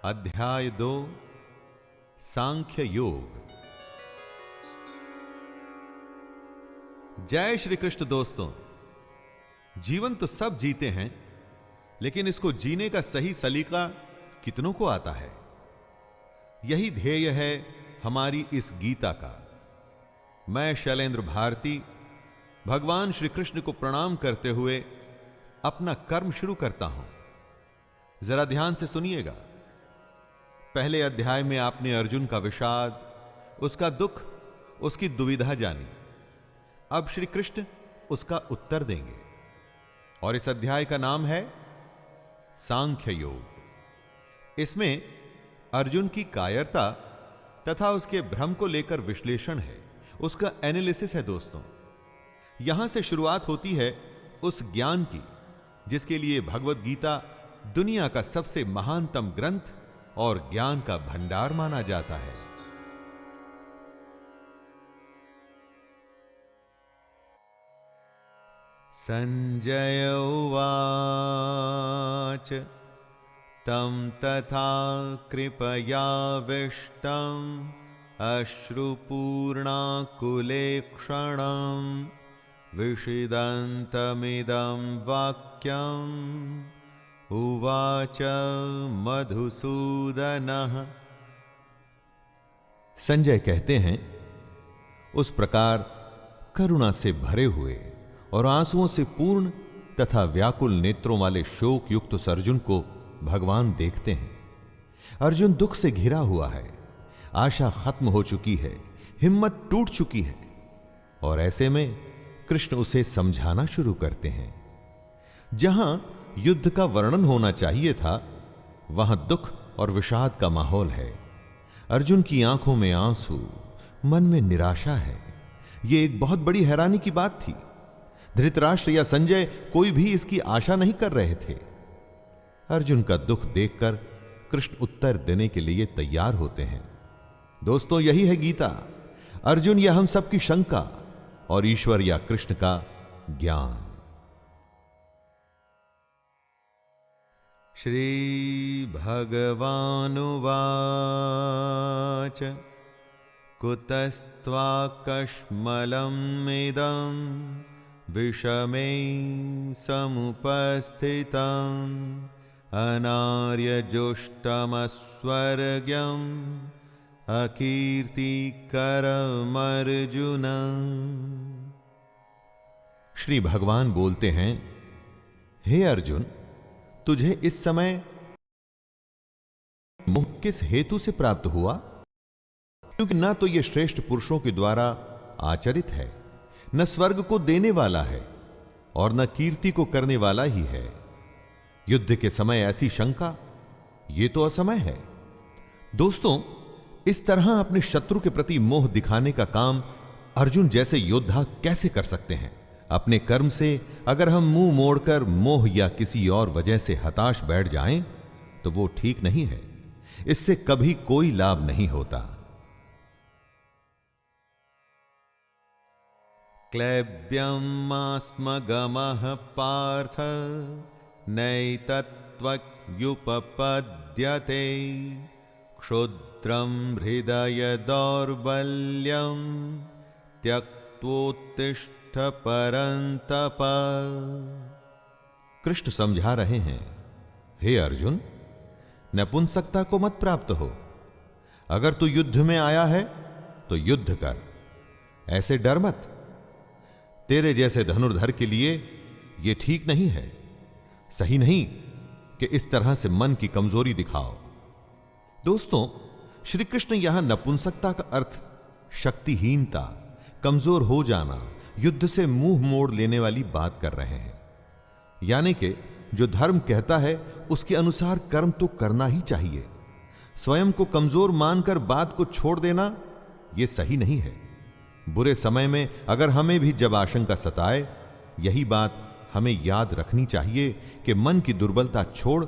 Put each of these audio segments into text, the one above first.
अध्याय 2 सांख्य योग। जय श्री कृष्ण। दोस्तों, जीवन तो सब जीते हैं, लेकिन इसको जीने का सही सलीका कितनों को आता है? यही ध्येय है हमारी इस गीता का। मैं शैलेंद्र भारती भगवान श्री कृष्ण को प्रणाम करते हुए अपना कर्म शुरू करता हूं। जरा ध्यान से सुनिएगा। पहले अध्याय में आपने अर्जुन का विषाद, उसका दुख, उसकी दुविधा जानी। अब श्री कृष्ण उसका उत्तर देंगे और इस अध्याय का नाम है सांख्य योग। इसमें अर्जुन की कायरता तथा उसके भ्रम को लेकर विश्लेषण है, उसका एनालिसिस है। दोस्तों, यहां से शुरुआत होती है उस ज्ञान की जिसके लिए भगवत गीता दुनिया का सबसे महानतम ग्रंथ और ज्ञान का भंडार माना जाता है। संजय उवाच तं तथा कृपयाविष्टम् अश्रुपूर्णाकुलेक्षणं विषिदन्तमिदं वाक्यम् उवाच मधुसूदनः। संजय कहते हैं, उस प्रकार करुणा से भरे हुए और आंसुओं से पूर्ण तथा व्याकुल नेत्रों वाले शोक युक्त उस अर्जुन को भगवान देखते हैं। अर्जुन दुख से घिरा हुआ है, आशा खत्म हो चुकी है, हिम्मत टूट चुकी है, और ऐसे में कृष्ण उसे समझाना शुरू करते हैं। जहां युद्ध का वर्णन होना चाहिए था, वहां दुख और विषाद का माहौल है। अर्जुन की आंखों में आंसू, मन में निराशा है। यह एक बहुत बड़ी हैरानी की बात थी। धृतराष्ट्र या संजय कोई भी इसकी आशा नहीं कर रहे थे। अर्जुन का दुख देखकर कृष्ण उत्तर देने के लिए तैयार होते हैं। दोस्तों, यही है गीता। अर्जुन या हम सबकी शंका और ईश्वर या कृष्ण का ज्ञान। श्री भगवानुवाच कुतस्त्वाकश्मलमिदं विषमे समुपस्थितम् अनार्यजुष्टमस्वर्ग्यम् अकीर्तिकरमर्जुन। श्री भगवान बोलते हैं, हे अर्जुन, तुझे इस समय मोह किस हेतु से प्राप्त हुआ? क्योंकि ना तो यह श्रेष्ठ पुरुषों के द्वारा आचरित है, न स्वर्ग को देने वाला है और न कीर्ति को करने वाला ही है। युद्ध के समय ऐसी शंका, यह तो असमय है। दोस्तों, इस तरह अपने शत्रु के प्रति मोह दिखाने का काम अर्जुन जैसे योद्धा कैसे कर सकते हैं? अपने कर्म से अगर हम मुंह मोड़कर मोह या किसी और वजह से हताश बैठ जाएं, तो वो ठीक नहीं है। इससे कभी कोई लाभ नहीं होता। क्लैब्यमास्मगमः पार्थ नैतत्त्वयुपपद्यते क्षुद्रं हृदय दौर्बल्यं त्यक्त्वोत्तिष्ठ परन्तप। कृष्ण समझा रहे हैं, हे अर्जुन, नपुंसकता को मत प्राप्त हो। अगर तू युद्ध में आया है तो युद्ध कर, ऐसे डर मत। तेरे जैसे धनुर्धर के लिए यह ठीक नहीं है, सही नहीं कि इस तरह से मन की कमजोरी दिखाओ। दोस्तों, श्री कृष्ण यहां नपुंसकता का अर्थ शक्तिहीनता, कमजोर हो जाना, युद्ध से मुंह मोड़ लेने वाली बात कर रहे हैं। यानी कि जो धर्म कहता है उसके अनुसार कर्म तो करना ही चाहिए। स्वयं को कमजोर मानकर बात को छोड़ देना यह सही नहीं है। बुरे समय में अगर हमें भी जब आशंका सताए, यही बात हमें याद रखनी चाहिए कि मन की दुर्बलता छोड़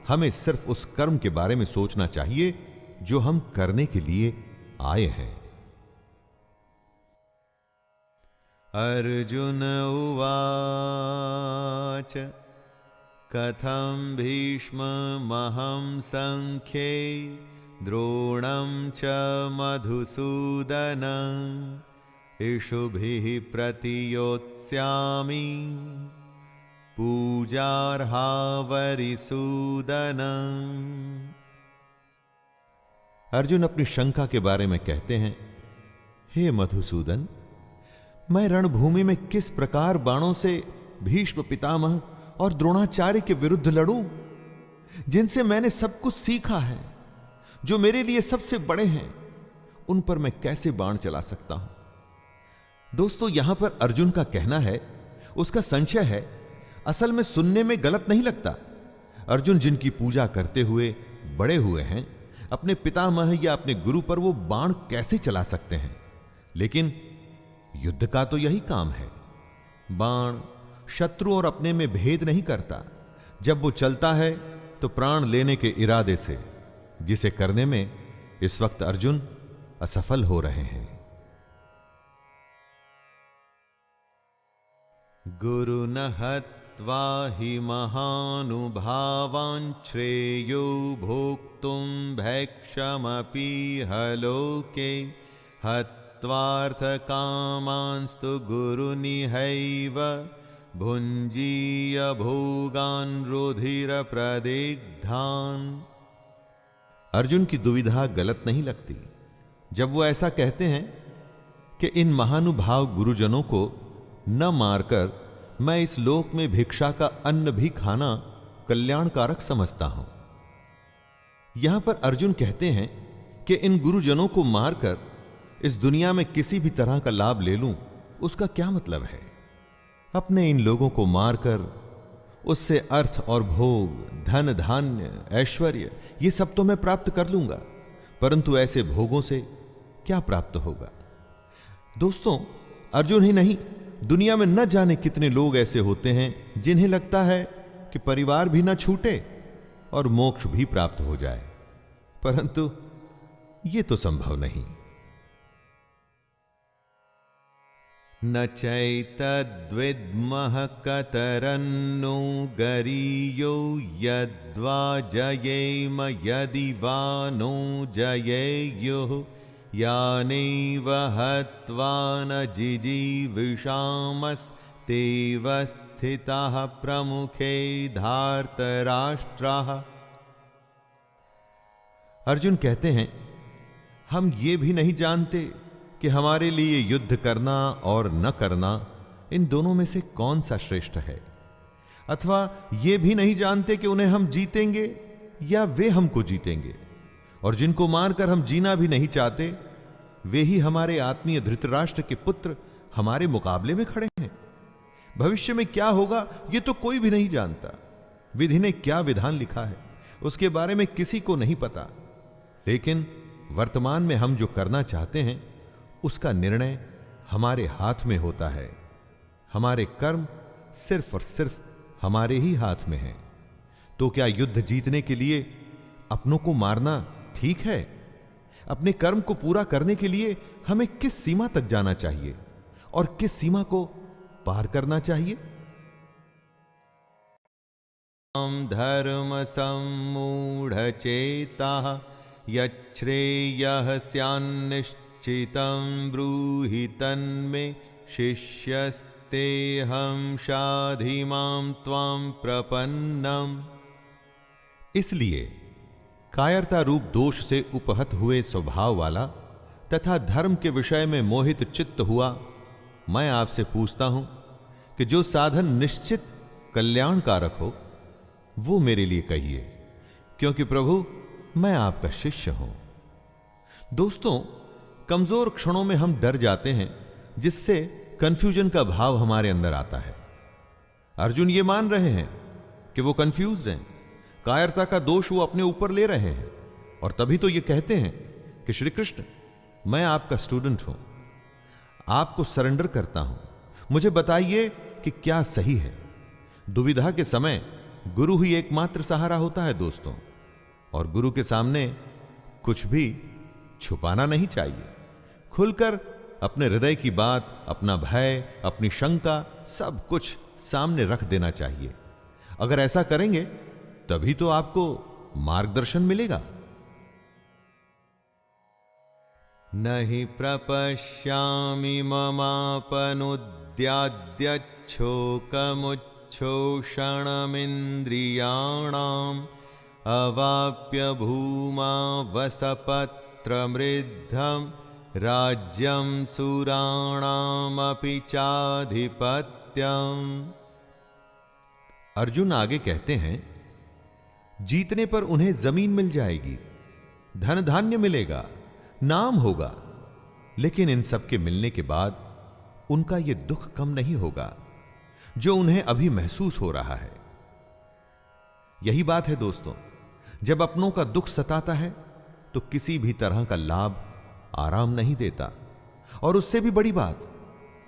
हमें सिर्फ उस कर्म के बारे में सोचना चाहिए जो हम करने के लिए आए हैं। अर्जुन उवाच कथं भीष्ममहं संख्ये द्रोणं च मधुसूदन इषुभिः प्रतियोत्स्यामि पूजार्हावरिसूदन। अर्जुन अपनी शंका के बारे में कहते हैं, हे मधुसूदन, मैं रणभूमि में किस प्रकार बाणों से भीष्म पितामह और द्रोणाचार्य के विरुद्ध लड़ूं, जिनसे मैंने सब कुछ सीखा है, जो मेरे लिए सबसे बड़े हैं, उन पर मैं कैसे बाण चला सकता हूं। दोस्तों, यहां पर अर्जुन का कहना है, उसका संशय है, असल में सुनने में गलत नहीं लगता। अर्जुन जिनकी पूजा करते हुए बड़े हुए हैं, अपने पितामह या अपने गुरु पर वो बाण कैसे चला सकते हैं। लेकिन युद्ध का तो यही काम है। बाण शत्रु और अपने में भेद नहीं करता। जब वो चलता है तो प्राण लेने के इरादे से, जिसे करने में इस वक्त अर्जुन असफल हो रहे हैं। गुरु न हत्वा हि महानुभावान् श्रेयो भोक्तुं भैक्षमपि हलोके हत्वार्थकामांस्तु गुरुनिहैव भुञ्जीय भोगान् रुधिरप्रदिग्धान्। अर्जुन की दुविधा गलत नहीं लगती जब वो ऐसा कहते हैं कि इन महानुभाव गुरुजनों को न मारकर मैं इस लोक में भिक्षा का अन्न भी खाना कल्याणकारक समझता हूं। यहां पर अर्जुन कहते हैं कि इन गुरुजनों को मारकर इस दुनिया में किसी भी तरह का लाभ ले लूं, उसका क्या मतलब है। अपने इन लोगों को मारकर उससे अर्थ और भोग, धन धान्य, ऐश्वर्य, ये सब तो मैं प्राप्त कर लूंगा, परंतु ऐसे भोगों से क्या प्राप्त होगा। दोस्तों, अर्जुन ही नहीं, दुनिया में न जाने कितने लोग ऐसे होते हैं जिन्हें लगता है कि परिवार भी न छूटे और मोक्ष भी प्राप्त हो जाए, परंतु यह तो संभव नहीं। न चैतद्विद्मः कतरन्नो गरीयो यद्वा जयेम यदि वा नो जयेयुः यानेव हत्वा न जिजीविषामस्तेव स्थिताः प्रमुखे धार्तराष्ट्राः। अर्जुन कहते हैं, हम ये भी नहीं जानते कि हमारे लिए युद्ध करना और न करना, इन दोनों में से कौन सा श्रेष्ठ है, अथवा ये भी नहीं जानते कि उन्हें हम जीतेंगे या वे हमको जीतेंगे। और जिनको मारकर हम जीना भी नहीं चाहते, वे ही हमारे आत्मीय धृतराष्ट्र के पुत्र हमारे मुकाबले में खड़े हैं। भविष्य में क्या होगा ये तो कोई भी नहीं जानता। विधि ने क्या विधान लिखा है उसके बारे में किसी को नहीं पता, लेकिन वर्तमान में हम जो करना चाहते हैं उसका निर्णय हमारे हाथ में होता है। हमारे कर्म सिर्फ और सिर्फ हमारे ही हाथ में हैं। तो क्या युद्ध जीतने के लिए अपनों को मारना ठीक है? अपने कर्म को पूरा करने के लिए हमें किस सीमा तक जाना चाहिए और किस सीमा को पार करना चाहिए? धर्म सम्मूढ़चेताः यच्छ्रेयः स्यान्निश्चितं ब्रूहि तन्मे शिष्यस्तेऽहं शाधि मां त्वां प्रपन्नम्। इसलिए कायरता रूप दोष से उपहत हुए स्वभाव वाला तथा धर्म के विषय में मोहित चित्त हुआ मैं आपसे पूछता हूं कि जो साधन निश्चित कल्याणकारक हो वो मेरे लिए कहिए, क्योंकि प्रभु मैं आपका शिष्य हूं। दोस्तों, कमजोर क्षणों में हम डर जाते हैं, जिससे कंफ्यूजन का भाव हमारे अंदर आता है। अर्जुन ये मान रहे हैं कि वो कंफ्यूज्ड हैं, कायरता का दोष वो अपने ऊपर ले रहे हैं, और तभी तो ये कहते हैं कि श्री कृष्ण, मैं आपका स्टूडेंट हूं, आपको सरेंडर करता हूं, मुझे बताइए कि क्या सही है। दुविधा के समय गुरु ही एकमात्र सहारा होता है दोस्तों, और गुरु के सामने कुछ भी छुपाना नहीं चाहिए। खुलकर अपने हृदय की बात, अपना भय, अपनी शंका, सब कुछ सामने रख देना चाहिए। अगर ऐसा करेंगे तभी तो आपको मार्गदर्शन मिलेगा। नहि प्रपश्यामि ममापनुद्याद्यच्छोकमुच्छोषणमिन्द्रियाणाम् अवाप्य भूमा वसपत्रमृद्धं राज्यं सुराणामपि चाधिपत्यम्। अर्जुन आगे कहते हैं, जीतने पर उन्हें जमीन मिल जाएगी, धन धान्य मिलेगा, नाम होगा, लेकिन इन सब के मिलने के बाद उनका यह दुख कम नहीं होगा जो उन्हें अभी महसूस हो रहा है। यही बात है दोस्तों, जब अपनों का दुख सताता है तो किसी भी तरह का लाभ आराम नहीं देता। और उससे भी बड़ी बात,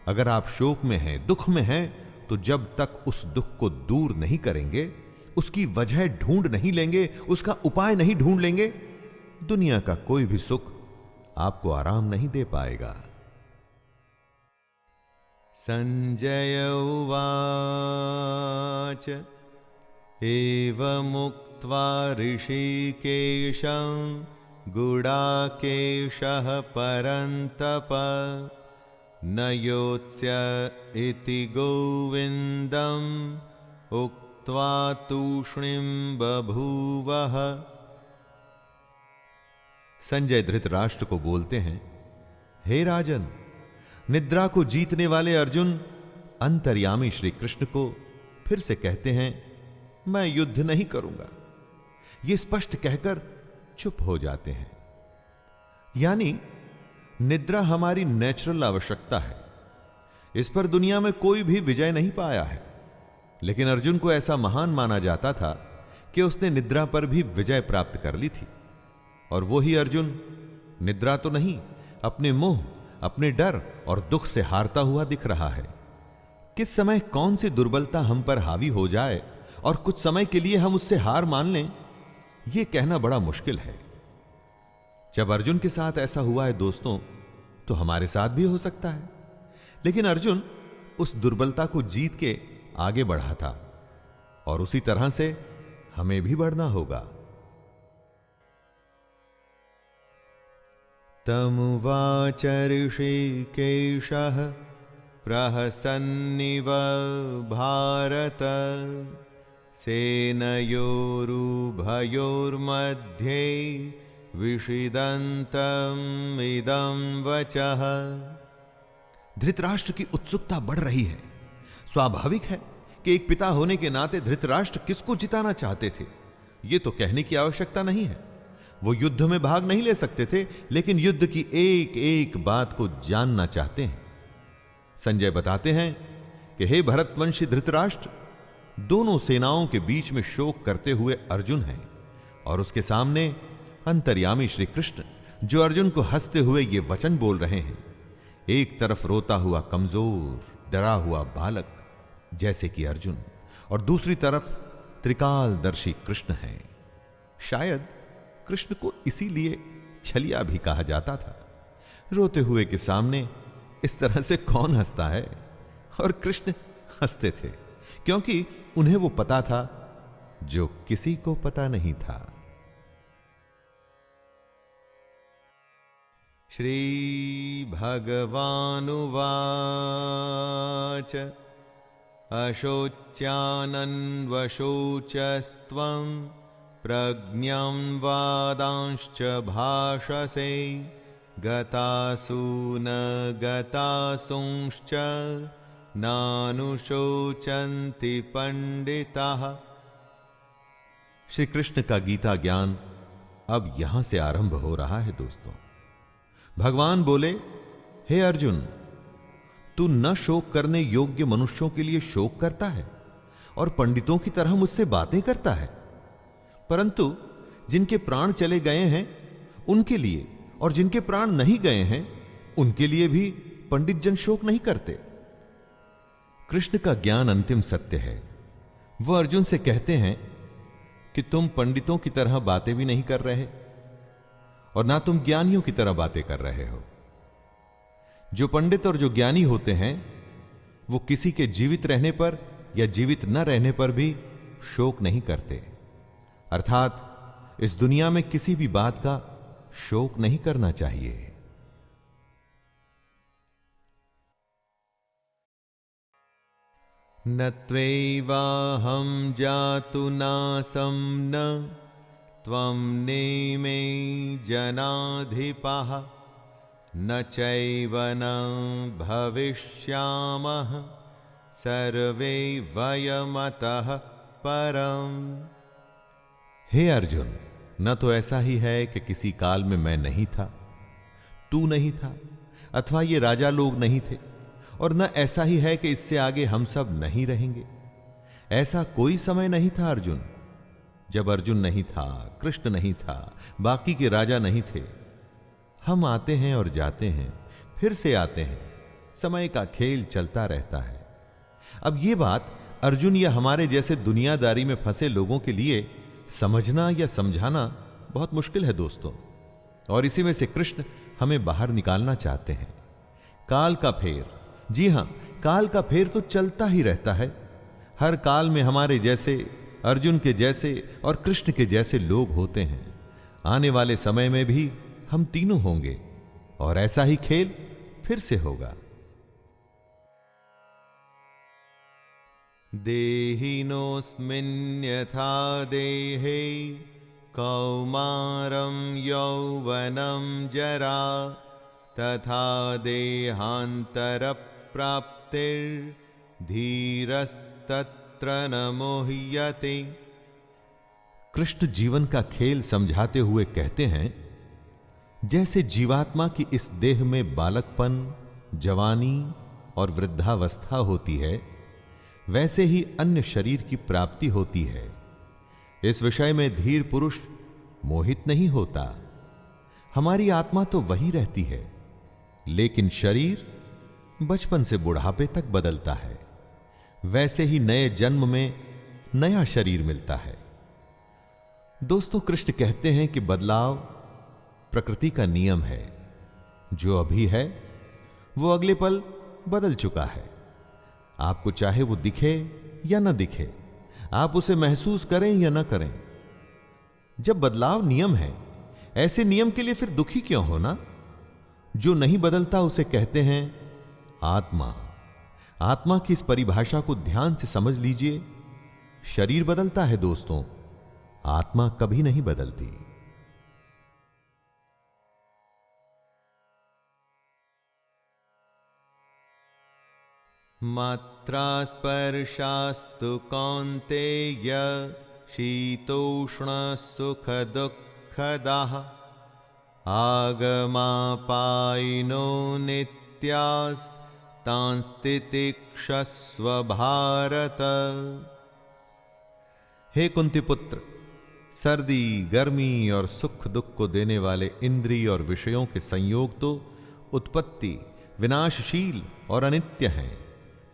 अगर आप शोक में हैं, दुख में हैं, तो जब तक उस दुख को दूर नहीं करेंगे, उसकी वजह ढूंढ नहीं लेंगे, उसका उपाय नहीं ढूंढ लेंगे, दुनिया का कोई भी सुख आपको आराम नहीं दे पाएगा। संजय उवाच एवमुक्त्वा ऋषिकेशं गुडाकेशः परन्तप न योत्स्य इति गोविन्दम् उक्त्वा तूष्णीं बभूवः। संजय धृतराष्ट्र को बोलते हैं, हे राजन, निद्रा को जीतने वाले अर्जुन अंतर्यामी श्री कृष्ण को फिर से कहते हैं, मैं युद्ध नहीं करूंगा। ये स्पष्ट कहकर चुप हो जाते हैं। यानी निद्रा हमारी नेचुरल आवश्यकता है, इस पर दुनिया में कोई भी विजय नहीं पाया है। लेकिन अर्जुन को ऐसा महान माना जाता था कि उसने निद्रा पर भी विजय प्राप्त कर ली थी। और वो ही अर्जुन निद्रा तो नहीं, अपने मोह, अपने डर और दुख से हारता हुआ दिख रहा है। किस समय कौन सी दुर्बलता हम पर हावी हो जाए और कुछ समय के लिए हम उससे हार मान लें, यह कहना बड़ा मुश्किल है। जब अर्जुन के साथ ऐसा हुआ है दोस्तों, तो हमारे साथ भी हो सकता है। लेकिन अर्जुन उस दुर्बलता को जीत के आगे बढ़ा था और उसी तरह से हमें भी बढ़ना होगा। तमुवाच ऋषिकेशः प्रहसन्निव भारत सेनयोरुभयोर्मध्ये विषिदन्तम् इदं वचः। धृतराष्ट्र की उत्सुकता बढ़ रही है। स्वाभाविक है कि एक पिता होने के नाते धृतराष्ट्र किसको जिताना चाहते थे, यह तो कहने की आवश्यकता नहीं है। वो युद्ध में भाग नहीं ले सकते थे, लेकिन युद्ध की एक एक बात को जानना चाहते हैं। संजय बताते हैं कि हे भरतवंशी धृतराष्ट्र, दोनों सेनाओं के बीच में शोक करते हुए अर्जुन हैं और उसके सामने अंतर्यामी श्री कृष्ण, जो अर्जुन को हंसते हुए ये वचन बोल रहे हैं। एक तरफ रोता हुआ कमजोर डरा हुआ बालक जैसे कि अर्जुन, और दूसरी तरफ त्रिकालदर्शी कृष्ण है। शायद कृष्ण को इसीलिए छलिया भी कहा जाता था। रोते हुए के सामने इस तरह से कौन हंसता है? और कृष्ण हंसते थे क्योंकि उन्हें वो पता था जो किसी को पता नहीं था। श्री भगवानुवाच अशोच्यानन्वशोचस्त्वं प्रज्ञं वादांश्च भाषसे गतासु न गतासुंश्च नानुशोचन्ति पंडिताः। श्री कृष्ण का गीता ज्ञान अब यहां से आरंभ हो रहा है दोस्तों। भगवान बोले, हे अर्जुन, तू न शोक करने योग्य मनुष्यों के लिए शोक करता है और पंडितों की तरह मुझसे बातें करता है, परंतु जिनके प्राण चले गए हैं उनके लिए और जिनके प्राण नहीं गए हैं उनके लिए भी पंडित जन शोक नहीं करते। कृष्ण का ज्ञान अंतिम सत्य है। वह अर्जुन से कहते हैं कि तुम पंडितों की तरह बातें भी नहीं कर रहे और ना तुम ज्ञानियों की तरह बातें कर रहे हो। जो पंडित और जो ज्ञानी होते हैं वो किसी के जीवित रहने पर या जीवित न रहने पर भी शोक नहीं करते। अर्थात इस दुनिया में किसी भी बात का शोक नहीं करना चाहिए। न त्वैवाहं जातु नासं न त्वं नेमे जनाधिपः न चैव न भविष्यामः सर्वे वयमतः परम। हे अर्जुन, न तो ऐसा ही है कि किसी काल में मैं नहीं था, तू नहीं था, अथवा ये राजा लोग नहीं थे, और न ऐसा ही है कि इससे आगे हम सब नहीं रहेंगे। ऐसा कोई समय नहीं था अर्जुन, जब अर्जुन नहीं था, कृष्ण नहीं था, बाकी के राजा नहीं थे। हम आते हैं और जाते हैं, फिर से आते हैं, समय का खेल चलता रहता है। अब ये बात अर्जुन या हमारे जैसे दुनियादारी में फंसे लोगों के लिए समझना या समझाना बहुत मुश्किल है दोस्तों, और इसी में से कृष्ण हमें बाहर निकालना चाहते हैं। काल का फेर, जी हां, काल का फेर तो चलता ही रहता है। हर काल में हमारे जैसे, अर्जुन के जैसे और कृष्ण के जैसे लोग होते हैं। आने वाले समय में भी हम तीनों होंगे और ऐसा ही खेल फिर से होगा। देहिनोऽस्मिन् यथा देहे कौमारं यौवनं जरा तथा देहान्तरप्राप्तिर्धीरस्तत्र न मोह्यते। कृष्ण जीवन का खेल समझाते हुए कहते हैं, जैसे जीवात्मा की इस देह में बालकपन, जवानी और वृद्धावस्था होती है, वैसे ही अन्य शरीर की प्राप्ति होती है। इस विषय में धीर पुरुष मोहित नहीं होता। हमारी आत्मा तो वही रहती है, लेकिन शरीर बचपन से बुढ़ापे तक बदलता है। वैसे ही नए जन्म में नया शरीर मिलता है। दोस्तों, कृष्ण कहते हैं कि बदलाव प्रकृति का नियम है। जो अभी है वो अगले पल बदल चुका है। आपको चाहे वो दिखे या ना दिखे, आप उसे महसूस करें या ना करें। जब बदलाव नियम है, ऐसे नियम के लिए फिर दुखी क्यों होना? जो नहीं बदलता उसे कहते हैं आत्मा। आत्मा की इस परिभाषा को ध्यान से समझ लीजिए। शरीर बदलता है दोस्तों, आत्मा कभी नहीं बदलती। मात्रा स्पर्शास्तु कौन्तेय शीतोष्ण सुख दुःखदाः आगमापायिनो नित्यास्तांस्तितिक्षस्व भारत। हे कुंती पुत्र, सर्दी, गर्मी और सुख दुख को देने वाले इंद्रिय और विषयों के संयोग तो उत्पत्ति, विनाशशील और अनित्य हैं।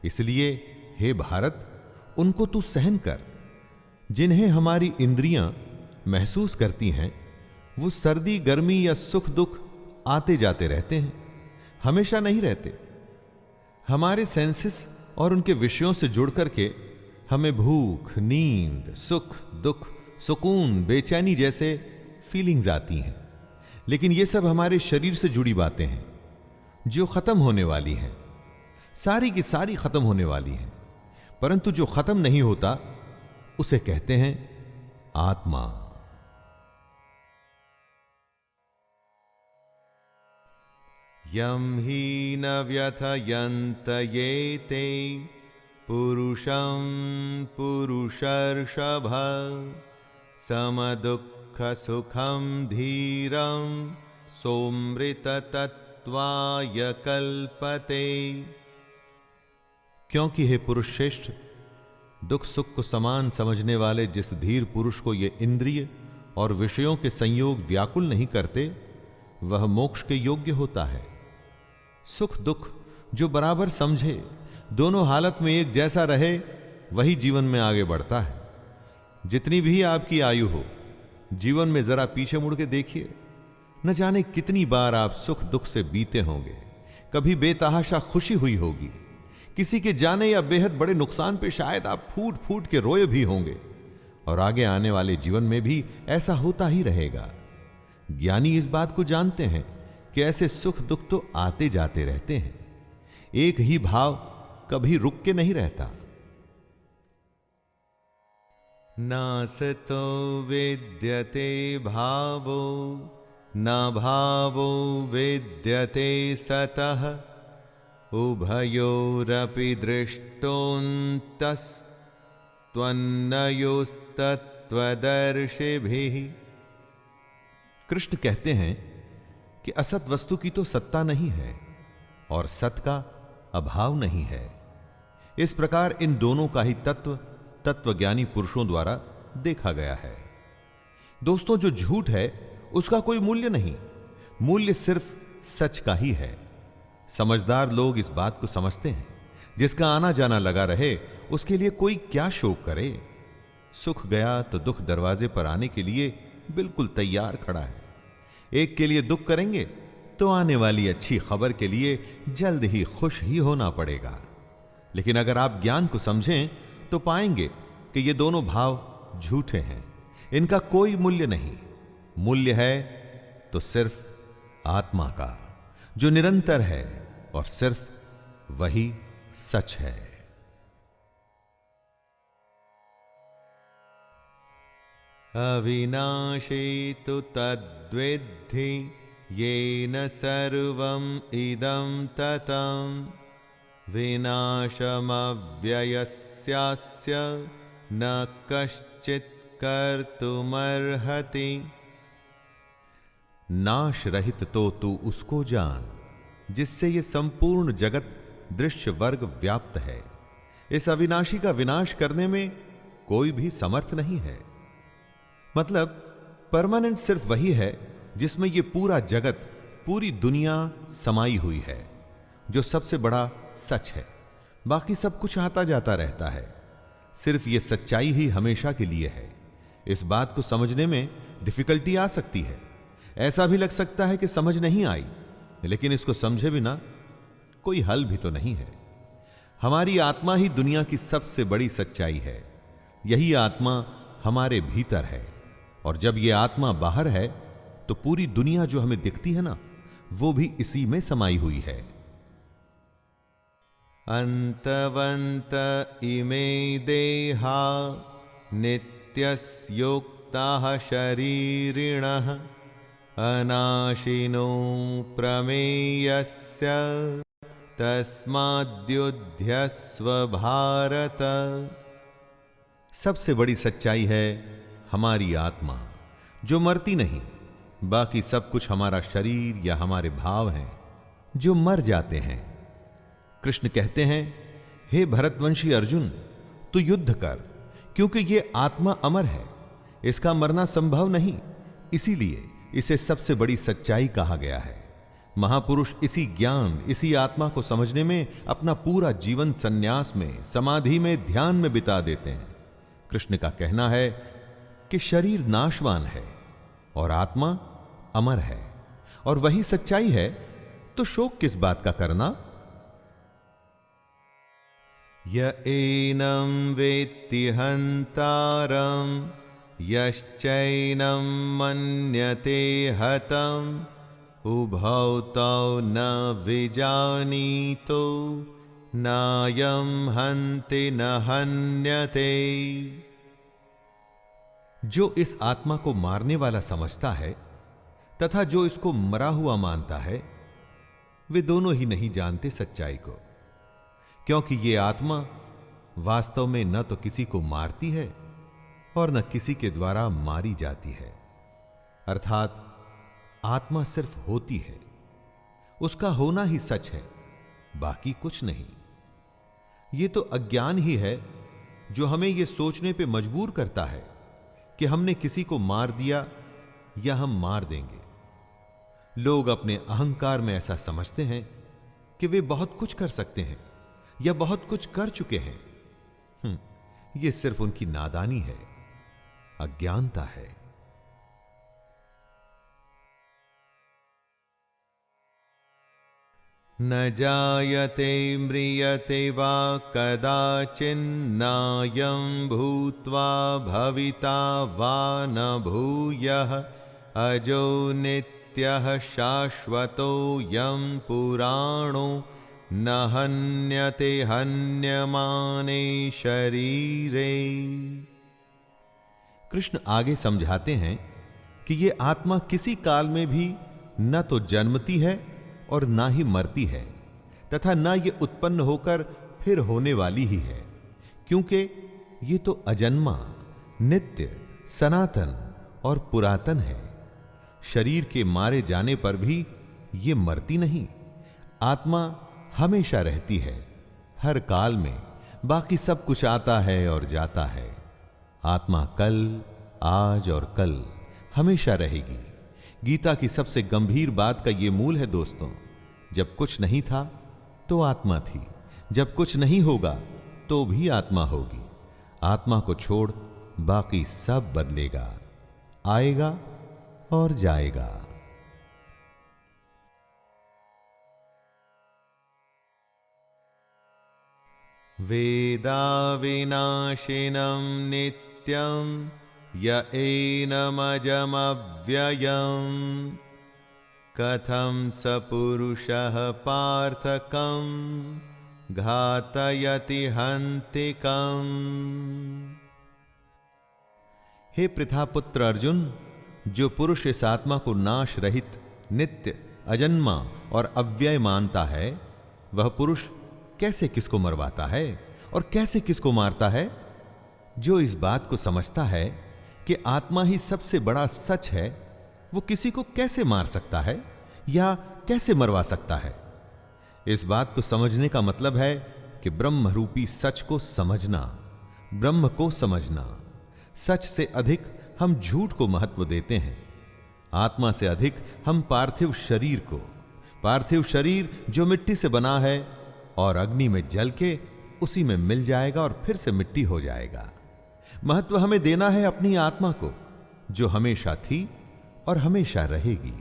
इसलिए हे भारत, उनको तू सहन कर। जिन्हें हमारी इंद्रियां महसूस करती हैं, वो सर्दी, गर्मी या सुख दुख आते जाते रहते हैं, हमेशा नहीं रहते। हमारे सेंसेस और उनके विषयों से जुड़ करके हमें भूख, नींद, सुख, दुख, सुकून, बेचैनी जैसे फीलिंग्स आती हैं। लेकिन ये सब हमारे शरीर से जुड़ी बातें हैं जो खत्म होने वाली हैं। सारी की सारी खत्म होने वाली हैं, परंतु जो खत्म नहीं होता उसे कहते हैं आत्मा। यम ही न व्यथयन्त ये ते पुरुषं पुरुषर्षभ समदुःख सुखं धीरं सोमृत तत्वाय कल्पते। क्योंकि हे पुरुष श्रेष्ठ, दुख सुख को समान समझने वाले जिस धीर पुरुष को ये इंद्रिय और विषयों के संयोग व्याकुल नहीं करते, वह मोक्ष के योग्य होता है। सुख दुख जो बराबर समझे, दोनों हालत में एक जैसा रहे, वही जीवन में आगे बढ़ता है। जितनी भी आपकी आयु हो, जीवन में जरा पीछे मुड़ के देखिए, न जाने कितनी बार आप सुख दुख से बीते होंगे। कभी बेतहाशा खुशी हुई होगी, किसी के जाने या बेहद बड़े नुकसान पे शायद आप फूट फूट के रोए भी होंगे। और आगे आने वाले जीवन में भी ऐसा होता ही रहेगा। ज्ञानी इस बात को जानते हैं कि ऐसे सुख दुख तो आते जाते रहते हैं, एक ही भाव कभी रुक के नहीं रहता। नासतो विद्यते भावो न भावो विद्यते सतः उभयोरपि दृष्टोऽन्तस्त्वन्नयोस्तत्त्वदर्शिभिः। कृष्ण कहते हैं कि असत वस्तु की तो सत्ता नहीं है और सत का अभाव नहीं है। इस प्रकार इन दोनों का ही तत्वज्ञानी पुरुषों द्वारा देखा गया है। दोस्तों, जो झूठ है उसका कोई मूल्य नहीं, मूल्य सिर्फ सच का ही है। समझदार लोग इस बात को समझते हैं, जिसका आना जाना लगा रहे उसके लिए कोई क्या शोक करे। सुख गया तो दुख दरवाजे पर आने के लिए बिल्कुल तैयार खड़ा है। एक के लिए दुख करेंगे तो आने वाली अच्छी खबर के लिए जल्द ही खुश ही होना पड़ेगा। लेकिन अगर आप ज्ञान को समझें तो पाएंगे कि ये दोनों भाव झूठे हैं, इनका कोई मूल्य नहीं। मूल्य है तो सिर्फ आत्मा का, जो निरंतर है और सिर्फ वही सच है। अविनाशी तु तद्विद्धि येन सर्वं इदं ततं विनाशमव्ययस्यास्य न कश्चित् कर्तुमर्हति। नाश रहित तो तू उसको जान जिससे ये संपूर्ण जगत दृश्य वर्ग व्याप्त है। इस अविनाशी का विनाश करने में कोई भी समर्थ नहीं है। मतलब परमानेंट सिर्फ वही है जिसमें ये पूरा जगत, पूरी दुनिया समाई हुई है, जो सबसे बड़ा सच है। बाकी सब कुछ आता जाता रहता है, सिर्फ ये सच्चाई ही हमेशा के लिए है। इस बात को समझने में डिफिकल्टी आ सकती है, ऐसा भी लग सकता है कि समझ नहीं आई, लेकिन इसको समझे बिना कोई हल भी तो नहीं है। हमारी आत्मा ही दुनिया की सबसे बड़ी सच्चाई है। यही आत्मा हमारे भीतर है, और जब ये आत्मा बाहर है तो पूरी दुनिया जो हमें दिखती है ना, वो भी इसी में समाई हुई है। अंतवंत इमे देहा नित्यस्योक्ताः शरीरिणः अनाशिनो प्रमेयस्य तस्माद्युध्यस्व भारत। सबसे बड़ी सच्चाई है हमारी आत्मा, जो मरती नहीं। बाकी सब कुछ हमारा शरीर या हमारे भाव हैं जो मर जाते हैं। कृष्ण कहते हैं, हे भरतवंशी अर्जुन, तू युद्ध कर, क्योंकि ये आत्मा अमर है, इसका मरना संभव नहीं। इसीलिए इसे सबसे बड़ी सच्चाई कहा गया है। महापुरुष इसी ज्ञान, इसी आत्मा को समझने में अपना पूरा जीवन संन्यास में, समाधि में, ध्यान में बिता देते हैं। कृष्ण का कहना है कि शरीर नाशवान है और आत्मा अमर है, और वही सच्चाई है, तो शोक किस बात का करना। य एनं वेत्ति हन्तारं यश्चैनं मन्यते हतम् उभौ तौ न विजानीतो नायं हन्ति न हन्यते। जो इस आत्मा को मारने वाला समझता है तथा जो इसको मरा हुआ मानता है, वे दोनों ही नहीं जानते सच्चाई को, क्योंकि ये आत्मा वास्तव में न तो किसी को मारती है और न किसी के द्वारा मारी जाती है। अर्थात आत्मा सिर्फ होती है, उसका होना ही सच है, बाकी कुछ नहीं। ये तो अज्ञान ही है जो हमें यह सोचने पे मजबूर करता है कि हमने किसी को मार दिया या हम मार देंगे। लोग अपने अहंकार में ऐसा समझते हैं कि वे बहुत कुछ कर सकते हैं या बहुत कुछ कर चुके हैं। यह सिर्फ उनकी नादानी है, अज्ञानता है। न जायते म्रियते वा कदाचिन्नायं भूत्वा भविता वा न भूयः अजो नित्यः शाश्वतोऽयं पुराणो न हन्यते हन्यमाने शरीरे। कृष्ण आगे समझाते हैं कि ये आत्मा किसी काल में भी न तो जन्मती है और ना ही मरती है, तथा न ये उत्पन्न होकर फिर होने वाली ही है, क्योंकि ये तो अजन्मा, नित्य, सनातन और पुरातन है। शरीर के मारे जाने पर भी ये मरती नहीं। आत्मा हमेशा रहती है, हर काल में। बाकी सब कुछ आता है और जाता है। आत्मा कल, आज और कल हमेशा रहेगी। गीता की सबसे गंभीर बात का यह मूल है दोस्तों, जब कुछ नहीं था तो आत्मा थी, जब कुछ नहीं होगा तो भी आत्मा होगी। आत्मा को छोड़ बाकी सब बदलेगा, आएगा और जाएगा। वेदा विनाशिनं नित्यं य एनमजमव्ययम् कथं स पुरुषः पार्थकं घातयति हन्तिकम्। हे पृथापुत्र अर्जुन, जो पुरुष इस आत्मा को नाश रहित, नित्य, अजन्मा और अव्यय मानता है, वह पुरुष कैसे किसको मरवाता है और कैसे किसको मारता है? जो इस बात को समझता है कि आत्मा ही सबसे बड़ा सच है, वो किसी को कैसे मार सकता है या कैसे मरवा सकता है? इस बात को समझने का मतलब है कि ब्रह्म रूपी सच को समझना, ब्रह्म को समझना। सच से अधिक हम झूठ को महत्व देते हैं। आत्मा से अधिक हम पार्थिव शरीर को, पार्थिव शरीर जो मिट्टी से बना है और अग्नि में जल के उसी में मिल जाएगा और फिर से मिट्टी हो जाएगा। महत्व हमें देना है अपनी आत्मा को, जो हमेशा थी और हमेशा रहेगी।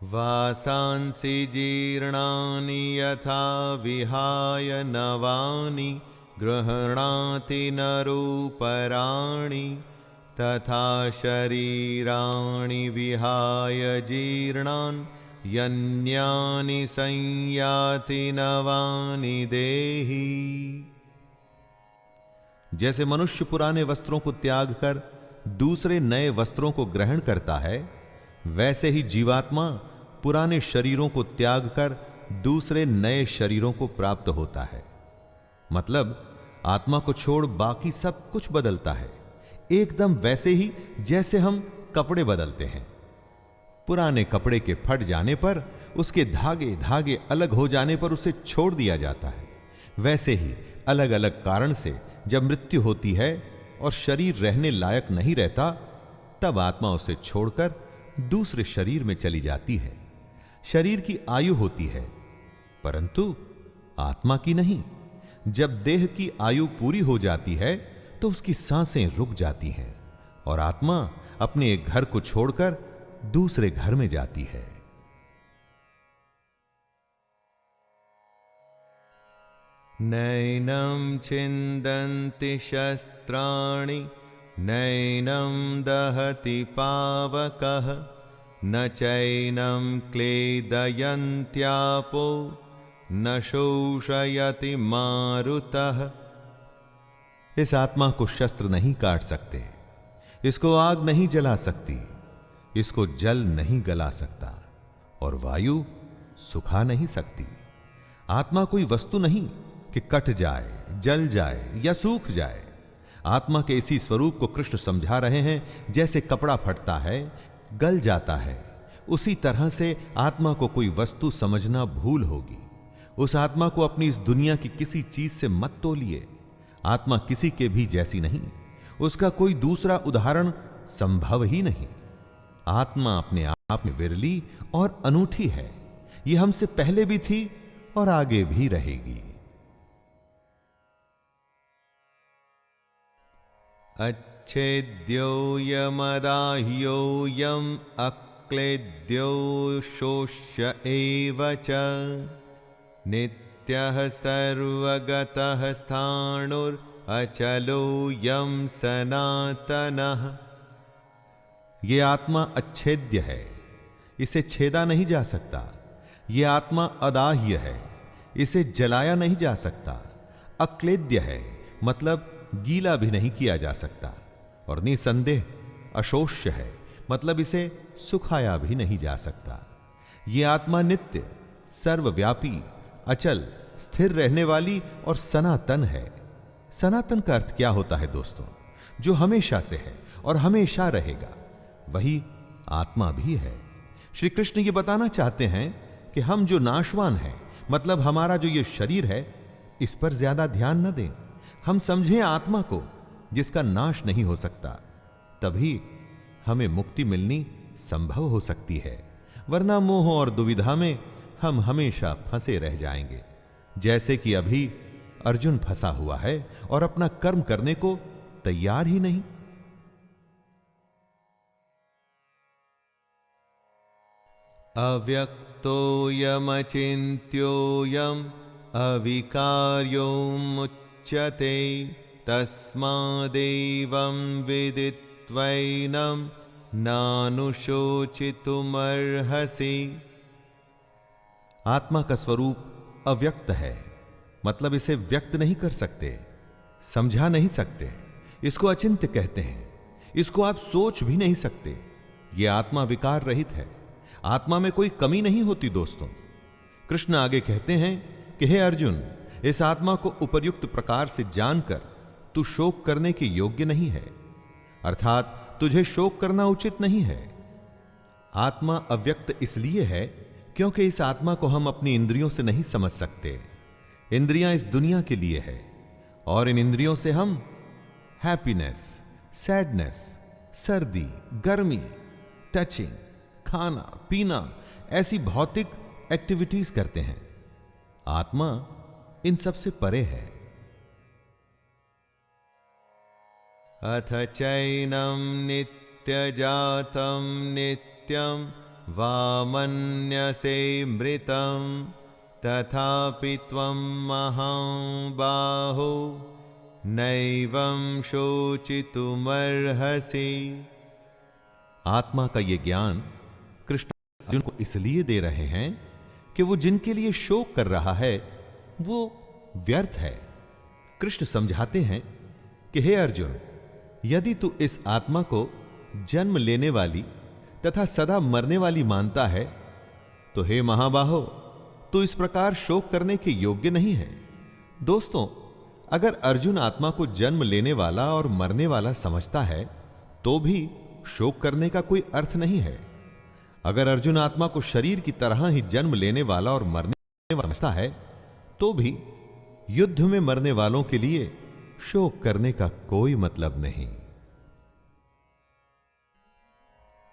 वासांसि जीर्णानि यथा विहाय नवानि गृह्णाति नरोपराणि तथा शरीराणि विहाय जीर्णान् यन्यानि संयाति नवानि देहि। जैसे मनुष्य पुराने वस्त्रों को त्याग कर दूसरे नए वस्त्रों को ग्रहण करता है, वैसे ही जीवात्मा पुराने शरीरों को त्याग कर दूसरे नए शरीरों को प्राप्त होता है। मतलब आत्मा को छोड़ बाकी सब कुछ बदलता है, एकदम वैसे ही जैसे हम कपड़े बदलते हैं। पुराने कपड़े के फट जाने पर, उसके धागे धागे अलग हो जाने पर उसे छोड़ दिया जाता है। वैसे ही अलग अलग कारण से जब मृत्यु होती है और शरीर रहने लायक नहीं रहता, तब आत्मा उसे छोड़कर दूसरे शरीर में चली जाती है। शरीर की आयु होती है, परंतु आत्मा की नहीं। जब देह की आयु पूरी हो जाती है तो उसकी सांसें रुक जाती हैं और आत्मा अपने एक घर को छोड़कर दूसरे घर में जाती है। नैनं छिन्दन्ति शस्त्राणि नैनं दहति पावकः न चैनं क्लेदयन्त्यापो न शोषयति मारुतः। इस आत्मा को शस्त्र नहीं काट सकते, इसको आग नहीं जला सकती, इसको जल नहीं गला सकता और वायु सुखा नहीं सकती। आत्मा कोई वस्तु नहीं कि कट जाए, जल जाए या सूख जाए। आत्मा के इसी स्वरूप को कृष्ण समझा रहे हैं। जैसे कपड़ा फटता है, गल जाता है, उसी तरह से आत्मा को कोई वस्तु समझना भूल होगी। उस आत्मा को अपनी इस दुनिया की किसी चीज से मत तोलिए। आत्मा किसी के भी जैसी नहीं, उसका कोई दूसरा उदाहरण संभव ही नहीं। आत्मा अपने आप में विरली और अनूठी है। यह हमसे पहले भी थी और आगे भी रहेगी। अच्छेद्योयमदाह्योयम अक्षरोऽयं अक्लेद्यो शोष्य एव च नित्यः सर्वगतः स्थाणुर् अचलो यम सनातनः। ये आत्मा अच्छेद्य है, इसे छेदा नहीं जा सकता। ये आत्मा अदाह्य है, इसे जलाया नहीं जा सकता। अक्लेद्य है मतलब गीला भी नहीं किया जा सकता। और निसंदेह अशोष्य है मतलब इसे सुखाया भी नहीं जा सकता। ये आत्मा नित्य, सर्वव्यापी, अचल, स्थिर रहने वाली और सनातन है। सनातन का अर्थ क्या होता है दोस्तों? जो हमेशा से है और हमेशा रहेगा, वही आत्मा भी है। श्री कृष्ण ये बताना चाहते हैं कि हम जो नाशवान हैं, मतलब हमारा जो ये शरीर है, इस पर ज्यादा ध्यान न दें। हम समझें आत्मा को जिसका नाश नहीं हो सकता, तभी हमें मुक्ति मिलनी संभव हो सकती है। वरना मोह और दुविधा में हम हमेशा फंसे रह जाएंगे, जैसे कि अभी अर्जुन फंसा हुआ है और अपना कर्म करने को तैयार ही नहीं। अव्यक्तोऽयमचिन्त्योऽयम् अविकार्योमुच्यते तस्मादेवं विदित्वैनं नानुशोचितुमर्हसि। आत्मा का स्वरूप अव्यक्त है, मतलब इसे व्यक्त नहीं कर सकते, समझा नहीं सकते। इसको अचिंत्य कहते हैं, इसको आप सोच भी नहीं सकते। यह आत्मा विकार रहित है, आत्मा में कोई कमी नहीं होती दोस्तों। कृष्ण आगे कहते हैं कि हे अर्जुन, इस आत्मा को उपर्युक्त प्रकार से जानकर तू शोक करने के योग्य नहीं है, अर्थात तुझे शोक करना उचित नहीं है। आत्मा अव्यक्त इसलिए है क्योंकि इस आत्मा को हम अपनी इंद्रियों से नहीं समझ सकते। इंद्रियां इस दुनिया के लिए है और इन इंद्रियों से हम हैप्पीनेस, सैडनेस, सर्दी, गर्मी, टचिंग, खाना पीना, ऐसी भौतिक एक्टिविटीज करते हैं। आत्मा इन सब से परे है। अथ चैनं नित्यजातं नित्यं वा मन्यसे मृतं तथापि त्वं महाबाहो नैवं शोचितुमर्हसि। आत्मा का ये ज्ञान कृष्ण अर्जुन को इसलिए दे रहे हैं कि वो जिनके लिए शोक कर रहा है वो व्यर्थ है। कृष्ण समझाते हैं कि हे अर्जुन, यदि तू इस आत्मा को जन्म लेने वाली तथा सदा मरने वाली मानता है, तो हे महाबाहो, तू इस प्रकार शोक करने के योग्य नहीं है। दोस्तों, अगर अर्जुन आत्मा को जन्म लेने वाला और मरने वाला समझता है, तो भी शोक करने का कोई अर्थ नहीं है। अगर अर्जुन आत्मा को शरीर की तरह ही जन्म लेने वाला और मरने वाला समझता है, तो भी युद्ध में मरने वालों के लिए शोक करने का कोई मतलब नहीं।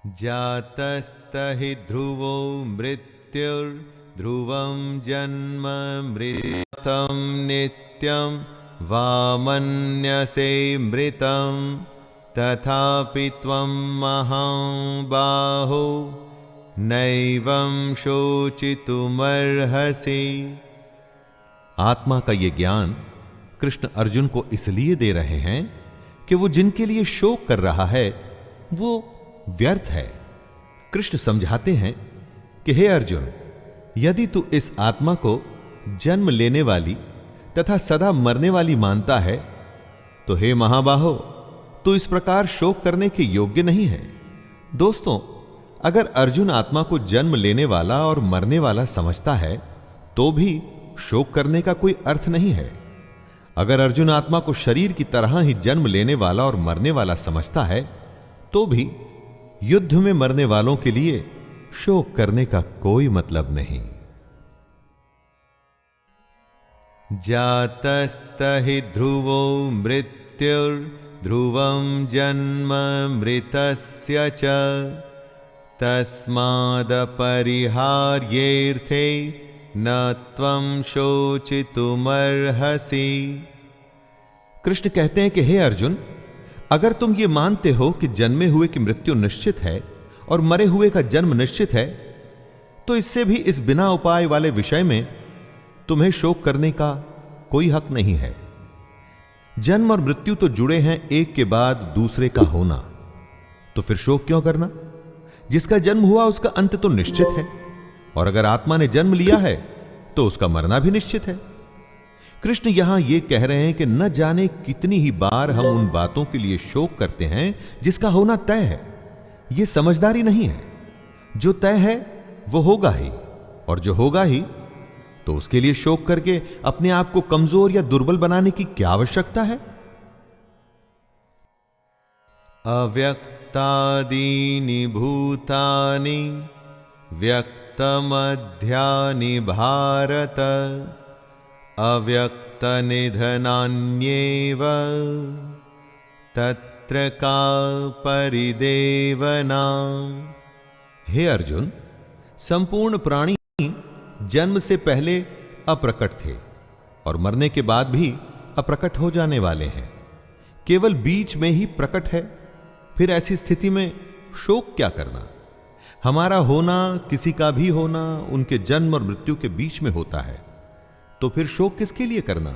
जातस्तहि ध्रुवो मृत्युर्ध्रुवं जन्म मृतं नित्यं वा मन्यसे मृतं तथापि त्वं महाबाहो नैवं शोचितुमर्हसि। आत्मा का ये ज्ञान कृष्ण अर्जुन को इसलिए दे रहे हैं कि वो जिनके लिए शोक कर रहा है वो व्यर्थ है। कृष्ण समझाते हैं कि हे अर्जुन, यदि तू इस आत्मा को जन्म लेने वाली तथा सदा मरने वाली मानता है, तो हे महाबाहो, तू इस प्रकार शोक करने के योग्य नहीं है। दोस्तों, अगर अर्जुन आत्मा को जन्म लेने वाला और मरने वाला समझता है, तो भी शोक करने का कोई अर्थ नहीं है। अगर अर्जुन आत्मा को शरीर की तरह ही जन्म लेने वाला और मरने वाला समझता है, तो भी युद्ध में मरने वालों के लिए शोक करने का कोई मतलब नहीं। जातस्तहि ध्रुवो मृत्युर्ध्रुवं जन्म मृतस्य च तस्मादपरिहार्येऽर्थे न त्वं शोचितुमर्हसि। कृष्ण कहते हैं कि हे अर्जुन, अगर तुम ये मानते हो कि जन्मे हुए की मृत्यु निश्चित है और मरे हुए का जन्म निश्चित है, तो इससे भी इस बिना उपाय वाले विषय में तुम्हें शोक करने का कोई हक नहीं है। जन्म और मृत्यु तो जुड़े हैं एक के बाद दूसरे का होना, तो फिर शोक क्यों करना? जिसका जन्म हुआ उसका अंत तो निश्चित है, और अगर आत्मा ने जन्म लिया है तो उसका मरना भी निश्चित है। कृष्ण यहां यह कह रहे हैं कि न जाने कितनी ही बार हम उन बातों के लिए शोक करते हैं जिसका होना तय है। यह समझदारी नहीं है। जो तय है वो होगा ही, और जो होगा ही तो उसके लिए शोक करके अपने आप को कमजोर या दुर्बल बनाने की क्या आवश्यकता है? अव्यक्तादीनि भूतानि व्यक्तमध्यानि भारत अव्यक्तनिधनान्येव तत्र का परिदेवना। हे अर्जुन, संपूर्ण प्राणी जन्म से पहले अप्रकट थे और मरने के बाद भी अप्रकट हो जाने वाले हैं। केवल बीच में ही प्रकट है। फिर ऐसी स्थिति में शोक क्या करना? हमारा होना, किसी का भी होना, उनके जन्म और मृत्यु के बीच में होता है, तो फिर शोक किसके लिए करना?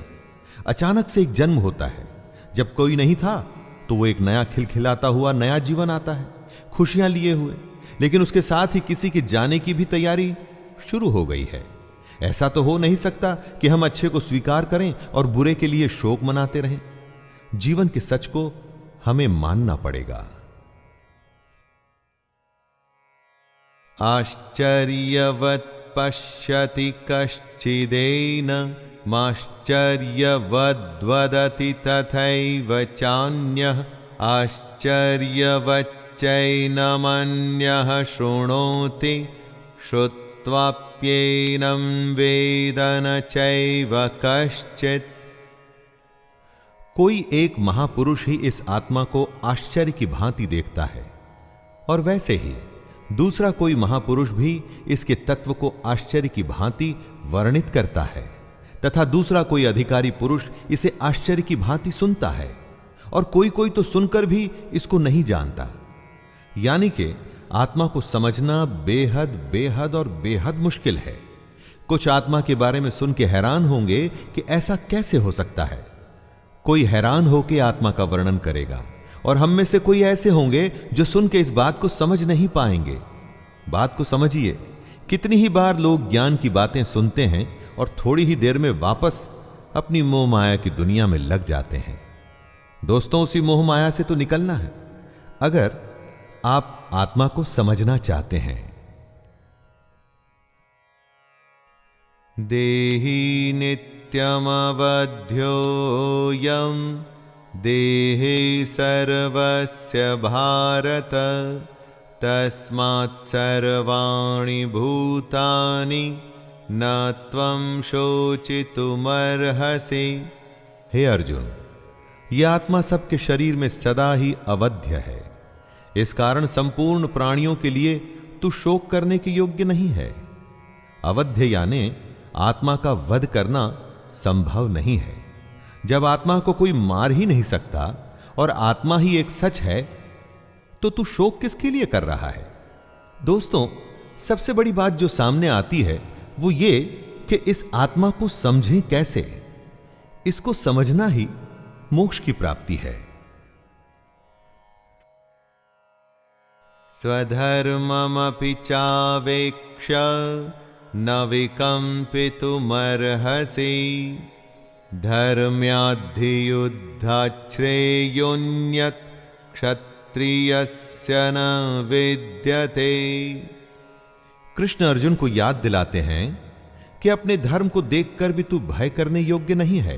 अचानक से एक जन्म होता है। जब कोई नहीं था तो वो एक नया खिलखिलाता हुआ नया जीवन आता है, खुशियां लिए हुए, लेकिन उसके साथ ही किसी के जाने की भी तैयारी शुरू हो गई है। ऐसा तो हो नहीं सकता कि हम अच्छे को स्वीकार करें और बुरे के लिए शोक मनाते रहें। जीवन के सच को हमें मानना पड़ेगा। आश्चर्यवत् पश्यति कश्चिदेन माश्चर्यवद्वदति तथैव चान्यः आश्चर्यवच्चैनमन्यः शृणोति श्रुत्वाप्येनं वेद न चैव कश्चित्। कोई एक महापुरुष ही इस आत्मा को आश्चर्य की भांति देखता है, और वैसे ही दूसरा कोई महापुरुष भी इसके तत्व को आश्चर्य की भांति वर्णित करता है, तथा दूसरा कोई अधिकारी पुरुष इसे आश्चर्य की भांति सुनता है, और कोई कोई तो सुनकर भी इसको नहीं जानता। यानी कि आत्मा को समझना बेहद बेहद और बेहद मुश्किल है। कुछ आत्मा के बारे में सुन के हैरान होंगे कि ऐसा कैसे हो सकता है। कोई हैरान होकर आत्मा का वर्णन करेगा, और हम में से कोई ऐसे होंगे जो सुन के इस बात को समझ नहीं पाएंगे। बात को समझिए, कितनी ही बार लोग ज्ञान की बातें सुनते हैं और थोड़ी ही देर में वापस अपनी मोह माया की दुनिया में लग जाते हैं। दोस्तों, उसी मोह माया से तो निकलना है अगर आप आत्मा को समझना चाहते हैं। देहि नित्यमवध्योऽयं देहे सर्वस्य भारत तस्मात् सर्वाणि भूतानि न त्वं शोचितुमर्हसि। हे अर्जुन, यह आत्मा सबके शरीर में सदा ही अवध्य है। इस कारण संपूर्ण प्राणियों के लिए तू शोक करने के योग्य नहीं है। अवध्य यानी आत्मा का वध करना संभव नहीं है। जब आत्मा को कोई मार ही नहीं सकता और आत्मा ही एक सच है, तो तू शोक किसके लिए कर रहा है? दोस्तों, सबसे बड़ी बात जो सामने आती है वो ये कि इस आत्मा को समझें कैसे। इसको समझना ही मोक्ष की प्राप्ति है। स्वधर्ममपि चावेक्ष्य न विकम्पितुमर्हसि धर्म्याद्धियुद्धाच्छ्रेयोऽन्यत् क्षत्रियस्य न विद्यते। कृष्ण अर्जुन को याद दिलाते हैं कि अपने धर्म को देखकर भी तू भय करने योग्य नहीं है,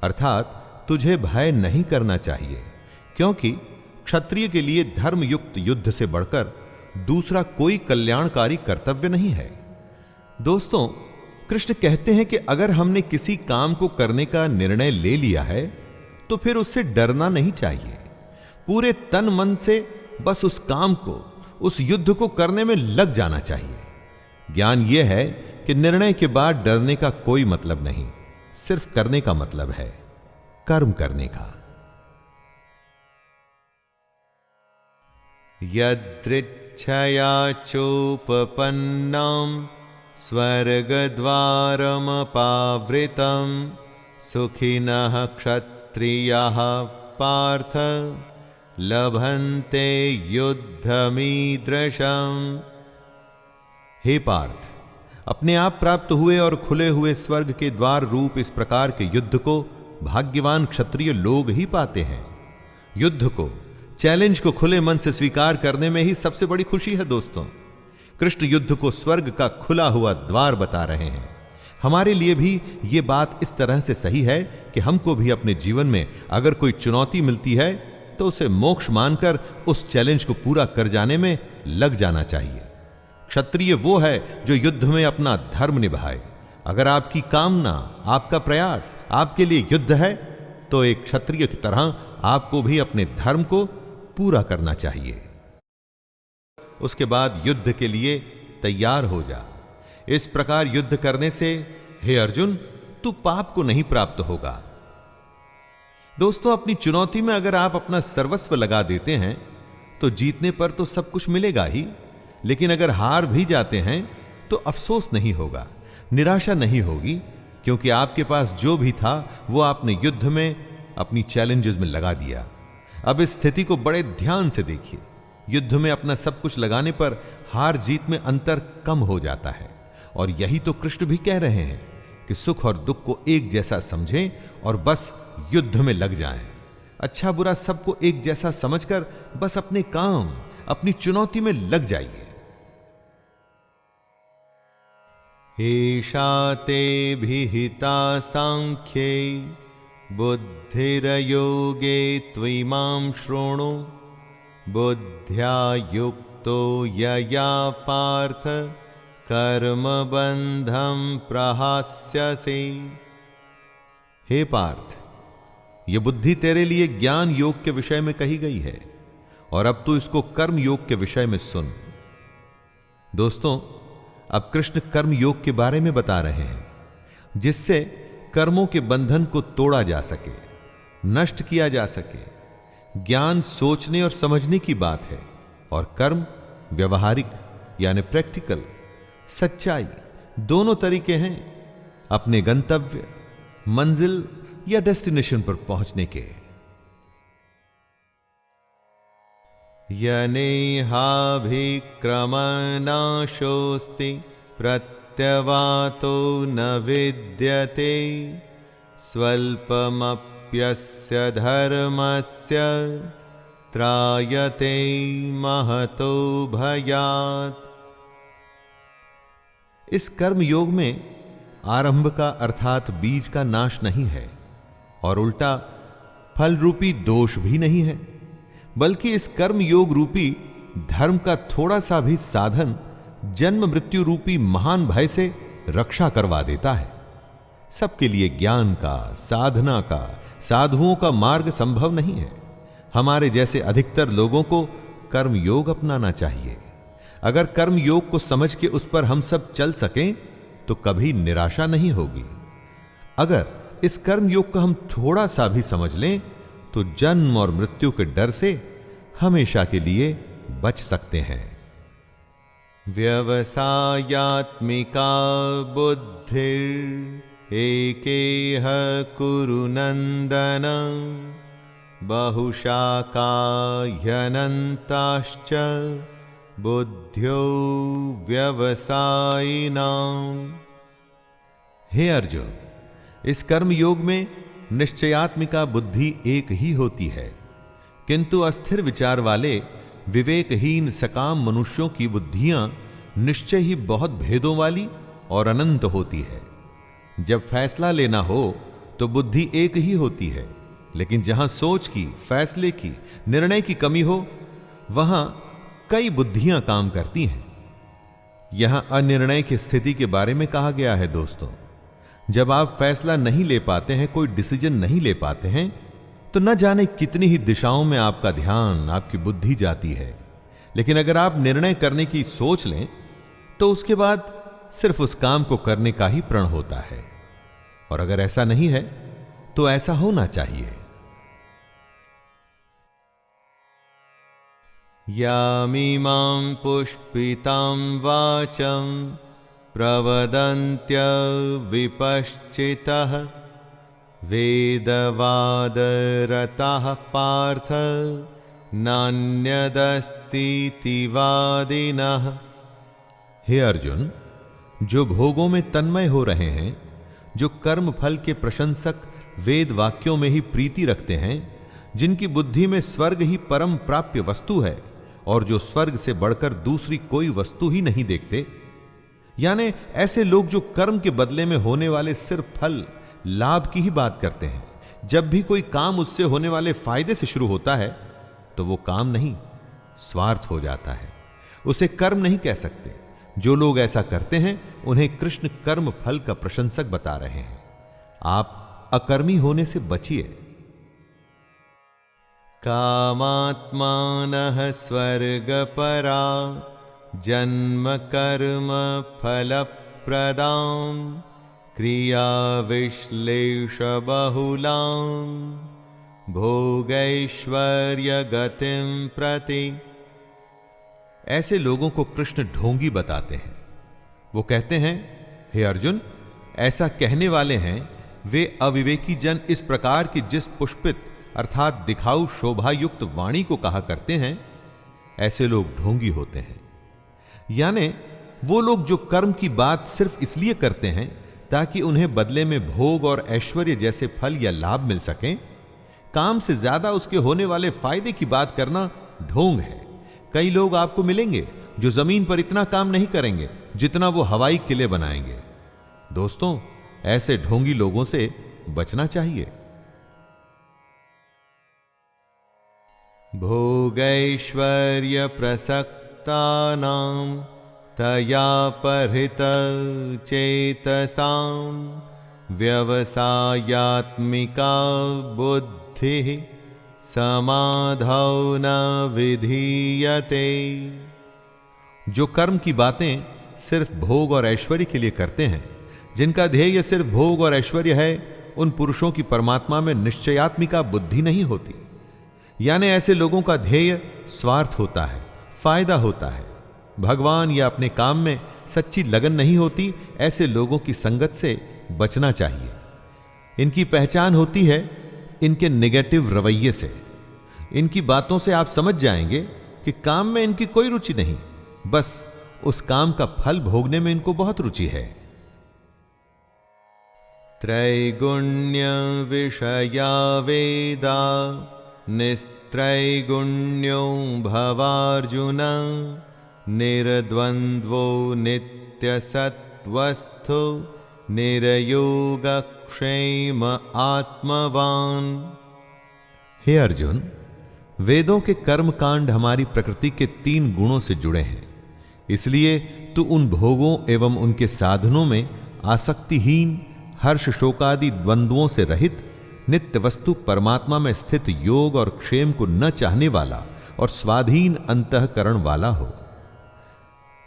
अर्थात तुझे भय नहीं करना चाहिए, क्योंकि क्षत्रिय के लिए धर्मयुक्त युद्ध से बढ़कर दूसरा कोई कल्याणकारी कर्तव्य नहीं है। दोस्तों, कृष्ण कहते हैं कि अगर हमने किसी काम को करने का निर्णय ले लिया है तो फिर उससे डरना नहीं चाहिए। पूरे तन मन से बस उस काम को, उस युद्ध को करने में लग जाना चाहिए। ज्ञान यह है कि निर्णय के बाद डरने का कोई मतलब नहीं, सिर्फ करने का मतलब है, कर्म करने का। यदृच्छया चोपपन्नं स्वर्गद्वारमपावृतं सुखिनः क्षत्रियाः पार्थ लभन्ते युद्धमीदृशम्। हे पार्थ, अपने आप प्राप्त हुए और खुले हुए स्वर्ग के द्वार रूप इस प्रकार के युद्ध को भाग्यवान क्षत्रिय लोग ही पाते हैं। युद्ध को, चैलेंज को खुले मन से स्वीकार करने में ही सबसे बड़ी खुशी है दोस्तों। कृष्ण युद्ध को स्वर्ग का खुला हुआ द्वार बता रहे हैं। हमारे लिए भी यह बात इस तरह से सही है कि हमको भी अपने जीवन में अगर कोई चुनौती मिलती है तो उसे मोक्ष मानकर उस चैलेंज को पूरा कर जाने में लग जाना चाहिए। क्षत्रिय वो है जो युद्ध में अपना धर्म निभाए। अगर आपकी कामना, आपका प्रयास आपके लिए युद्ध है तो एक क्षत्रिय की तरह आपको भी अपने धर्म को पूरा करना चाहिए। उसके बाद युद्ध के लिए तैयार हो जा। इस प्रकार युद्ध करने से हे अर्जुन, तू पाप को नहीं प्राप्त होगा। दोस्तों, अपनी चुनौती में अगर आप अपना सर्वस्व लगा देते हैं तो जीतने पर तो सब कुछ मिलेगा ही, लेकिन अगर हार भी जाते हैं तो अफसोस नहीं होगा, निराशा नहीं होगी, क्योंकि आपके पास जो भी था वो आपने युद्ध में अपनी चैलेंजेस में लगा दिया। अब इस स्थिति को बड़े ध्यान से देखिए। युद्ध में अपना सब कुछ लगाने पर हार जीत में अंतर कम हो जाता है, और यही तो कृष्ण भी कह रहे हैं कि सुख और दुख को एक जैसा समझें और बस युद्ध में लग जाएं। अच्छा बुरा सबको एक जैसा समझकर बस अपने काम, अपनी चुनौती में लग जाइए। एषा ते विहिता सांख्ये बुद्धिर्योगे त्विमां शृणु बुद्ध्या युक्तो यया पार्थ कर्मबन्धं प्रहास्यसि। हे पार्थ, यह बुद्धि तेरे लिए ज्ञान योग के विषय में कही गई है, और अब तू इसको कर्म योग के विषय में सुन। दोस्तों, अब कृष्ण कर्म योग के बारे में बता रहे हैं, जिससे कर्मों के बंधन को तोड़ा जा सके, नष्ट किया जा सके। ज्ञान सोचने और समझने की बात है, और कर्म व्यवहारिक यानी प्रैक्टिकल, सच्चाई, दोनों तरीके हैं अपने गंतव्य, मंजिल या डेस्टिनेशन पर पहुंचने के। यनेहाभिक्रमनाशोस्ति प्रत्यवातो न विद्यते स्वल्पमप्यस्य धर्मस्य त्रायते महतो भयात्। इस कर्म योग में आरंभ का अर्थात बीज का नाश नहीं है, और उल्टा फल रूपी दोष भी नहीं है, बल्कि इस कर्म योग रूपी धर्म का थोड़ा सा भी साधन जन्म मृत्यु रूपी महान भय से रक्षा करवा देता है। सबके लिए ज्ञान का, साधना का, साधुओं का मार्ग संभव नहीं है। हमारे जैसे अधिकतर लोगों को कर्म योग अपनाना चाहिए। अगर कर्म योग को समझ के उस पर हम सब चल सकें तो कभी निराशा नहीं होगी। अगर इस कर्म योग को हम थोड़ा सा भी समझ लें तो जन्म और मृत्यु के डर से हमेशा के लिए बच सकते हैं। व्यवसायात्मिका बुद्धिर एकेह कुरु नंदन बहुशाखा ह्यनन्ताश्च बुद्ध्यो व्यवसायिनाम्। हे अर्जुन, इस कर्म योग में निश्चयात्मिका बुद्धि एक ही होती है, किंतु अस्थिर विचार वाले विवेकहीन सकाम मनुष्यों की बुद्धियां निश्चय ही बहुत भेदों वाली और अनंत होती है। जब फैसला लेना हो तो बुद्धि एक ही होती है, लेकिन जहां सोच की, फैसले की, निर्णय की कमी हो वहां कई बुद्धियां काम करती हैं। यहां अनिर्णय की स्थिति के बारे में कहा गया है। दोस्तों, जब आप फैसला नहीं ले पाते हैं, कोई डिसीजन नहीं ले पाते हैं, तो न जाने कितनी ही दिशाओं में आपका ध्यान, आपकी बुद्धि जाती है। लेकिन अगर आप निर्णय करने की सोच लें तो उसके बाद सिर्फ उस काम को करने का ही प्रण होता है। और अगर ऐसा नहीं है तो ऐसा होना चाहिए। यामिमां पुष्पितां वाचं प्रवदन्त्य विपश्चितः वेदवादरताः पार्थ नान्यदस्तीति वादिनः। हे अर्जुन, जो भोगों में तन्मय हो रहे हैं, जो कर्म फल के प्रशंसक वेद वाक्यों में ही प्रीति रखते हैं, जिनकी बुद्धि में स्वर्ग ही परम प्राप्य वस्तु है और जो स्वर्ग से बढ़कर दूसरी कोई वस्तु ही नहीं देखते, यानी ऐसे लोग जो कर्म के बदले में होने वाले सिर्फ फल लाभ की ही बात करते हैं। जब भी कोई काम उससे होने वाले फायदे से शुरू होता है तो वो काम नहीं, स्वार्थ हो जाता है, उसे कर्म नहीं कह सकते। जो लोग ऐसा करते हैं उन्हें कृष्ण कर्म फल का प्रशंसक बता रहे हैं। आप अकर्मी होने से बचिए। कामात्मानः स्वर्गपरा जन्म कर्म फलप्रदां क्रिया विश्लेष बहुलां भोगैश्वर्य गतिं प्रति। ऐसे लोगों को कृष्ण ढोंगी बताते हैं। वो कहते हैं, हे अर्जुन, ऐसा कहने वाले हैं वे अविवेकी जन इस प्रकार की जिस पुष्पित अर्थात दिखाऊ शोभायुक्त वाणी को कहा करते हैं, ऐसे लोग ढोंगी होते हैं। यानी वो लोग जो कर्म की बात सिर्फ इसलिए करते हैं ताकि उन्हें बदले में भोग और ऐश्वर्य जैसे फल या लाभ मिल सकें, काम से ज्यादा उसके होने वाले फायदे की बात करना ढोंग है। कई लोग आपको मिलेंगे जो जमीन पर इतना काम नहीं करेंगे जितना वो हवाई किले बनाएंगे। दोस्तों, ऐसे ढोंगी लोगों से बचना चाहिए। भोगैश्वर्य प्रसक्तानां तया परित चेतसां व्यवसायात्मिका बुद्धिः समाधौ न विधीयते। जो कर्म की बातें सिर्फ भोग और ऐश्वर्य के लिए करते हैं, जिनका ध्येय सिर्फ भोग और ऐश्वर्य है, उन पुरुषों की परमात्मा में निश्चयात्मिका बुद्धि नहीं होती। यानी ऐसे लोगों का ध्येय स्वार्थ होता है, फायदा होता है। भगवान या अपने काम में सच्ची लगन नहीं होती। ऐसे लोगों की संगत से बचना चाहिए। इनकी पहचान होती है इनके नेगेटिव रवैये से। इनकी बातों से आप समझ जाएंगे कि काम में इनकी कोई रुचि नहीं, बस उस काम का फल भोगने में इनको बहुत रुचि है। त्रैगुण्य विषया वेदा निस्त्रैगुण्यो भवार्जुन निर्द्वन्द्वो नित्यसत्वस्थो निर्योगक्षेम आत्मवान। हे अर्जुन, वेदों के कर्म कांड हमारी प्रकृति के 3 गुणों से जुड़े हैं। इसलिए तू उन भोगों एवं उनके साधनों में आसक्तिहीन, हर्ष शोकादि द्वंद्वों से रहित, नित्य वस्तु परमात्मा में स्थित योग और क्षेम को न चाहने वाला और स्वाधीन अंतःकरण वाला हो।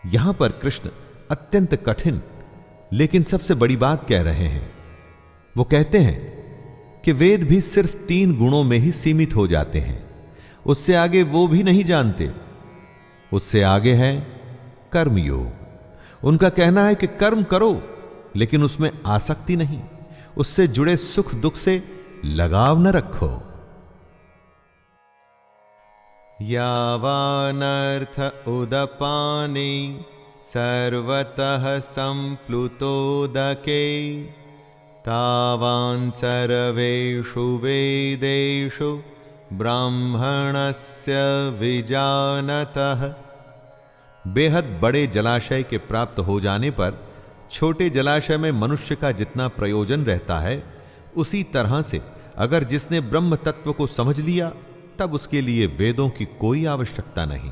यहां पर कृष्ण अत्यंत कठिन लेकिन सबसे बड़ी बात कह रहे हैं। वो कहते हैं कि वेद भी सिर्फ 3 गुणों में ही सीमित हो जाते हैं, उससे आगे वो भी नहीं जानते। उससे आगे है कर्मयोग। उनका कहना है कि कर्म करो लेकिन उसमें आसक्ति नहीं, उससे जुड़े सुख दुख से लगाव न रखो। यावानर्थ उदपाने सर्वतः संप्लुतोदके तावान् सर्वेषु वेदेषु ब्राह्मणस्य विजानतः। बेहद बड़े जलाशय के प्राप्त हो जाने पर छोटे जलाशय में मनुष्य का जितना प्रयोजन रहता है, उसी तरह से अगर जिसने ब्रह्म तत्व को समझ लिया तब उसके लिए वेदों की कोई आवश्यकता नहीं।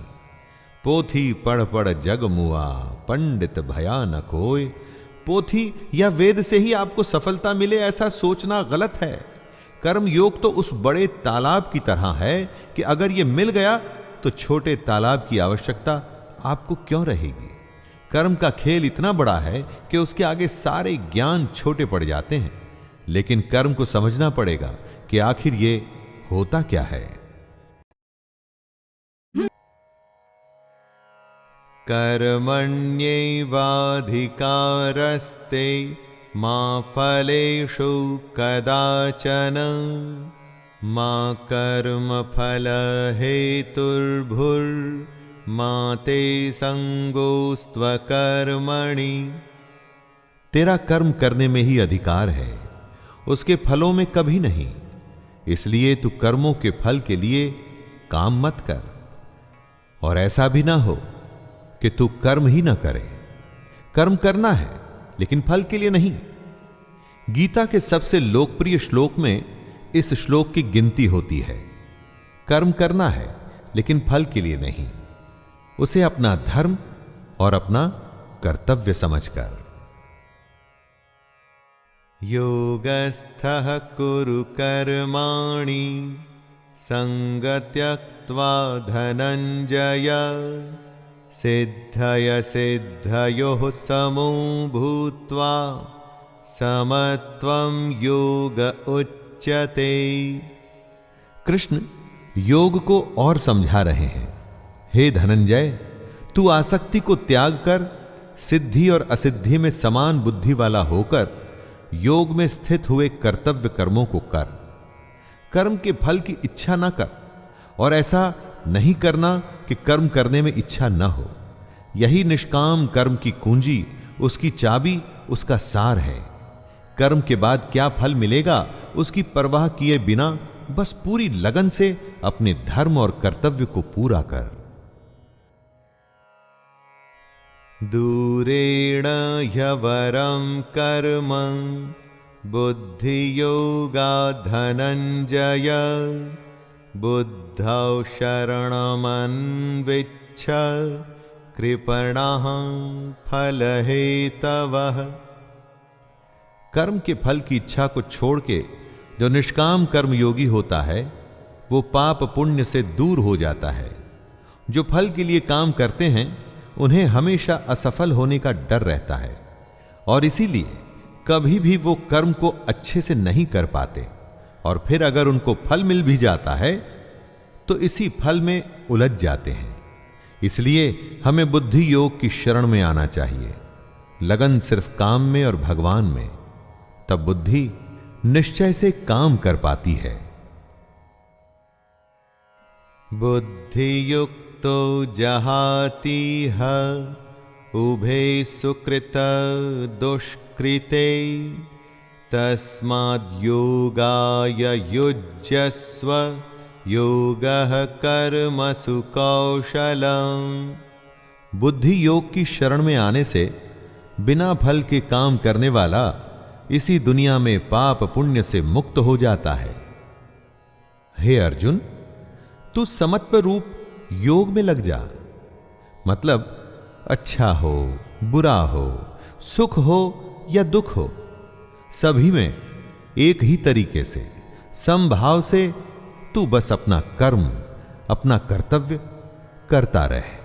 पोथी पढ़ पढ़ जग मुआ पंडित भया न कोय। पोथी या वेद से ही आपको सफलता मिले ऐसा सोचना गलत है। कर्म योग तो उस बड़े तालाब की तरह है कि अगर यह मिल गया तो छोटे तालाब की आवश्यकता आपको क्यों रहेगी। कर्म का खेल इतना बड़ा है कि उसके आगे सारे ज्ञान छोटे पड़ जाते हैं, लेकिन कर्म को समझना पड़ेगा कि आखिर ये होता क्या है। कर्मण्येवाधिकारस्ते मा फलेषु कदाचन मा कर्मफलहेतुर्भुर्मा ते संगोस्त्वकर्मणि। तेरा कर्म करने में ही अधिकार है, उसके फलों में कभी नहीं। इसलिए तू कर्मों के फल के लिए काम मत कर, और ऐसा भी ना हो कि तू कर्म ही ना करे। कर्म करना है लेकिन फल के लिए नहीं। गीता के सबसे लोकप्रिय श्लोक में इस श्लोक की गिनती होती है। कर्म करना है लेकिन फल के लिए नहीं, उसे अपना धर्म और अपना कर्तव्य समझकर। योगस्थः कुरु कर्माणि संगत्यक्त्वा धनंजय सिद्धय सिद्धयोः समो भूत्वा समत्वं योग उच्यते। कृष्ण योग को और समझा रहे हैं। हे धनंजय, तू आसक्ति को त्याग कर सिद्धि और असिद्धि में समान बुद्धि वाला होकर योग में स्थित हुए कर्तव्य कर्मों को कर। कर्म के फल की इच्छा न कर, और ऐसा नहीं करना कि कर्म करने में इच्छा न हो। यही निष्काम कर्म की कुंजी, उसकी चाबी, उसका सार है। कर्म के बाद क्या फल मिलेगा उसकी परवाह किए बिना बस पूरी लगन से अपने धर्म और कर्तव्य को पूरा कर। दूरेण ह्यवरं कर्म बुद्धियोगात् धनंजय बुद्धौ शरणमन्विच्छ कृपणः फलहेतवः। कर्म के फल की इच्छा को छोड़ के जो निष्काम कर्म योगी होता है वो पाप पुण्य से दूर हो जाता है। जो फल के लिए काम करते हैं उन्हें हमेशा असफल होने का डर रहता है, और इसीलिए कभी भी वो कर्म को अच्छे से नहीं कर पाते, और फिर अगर उनको फल मिल भी जाता है तो इसी फल में उलझ जाते हैं। इसलिए हमें बुद्धि योग की शरण में आना चाहिए। लगन सिर्फ काम में और भगवान में, तब बुद्धि निश्चय से काम कर पाती है। बुद्धियुक्तो जहातीह उभे सुकृत दुष्कृते तस्माद्योगाय युज्यस्व योगः कर्मसु कौशलम्। बुद्धि योग की शरण में आने से बिना फल के काम करने वाला इसी दुनिया में पाप पुण्य से मुक्त हो जाता है। हे अर्जुन, तू समत्व रूप योग में लग जा। मतलब अच्छा हो बुरा हो, सुख हो या दुख हो, सभी में एक ही तरीके से समभाव से तू बस अपना कर्म, अपना कर्तव्य करता रहे।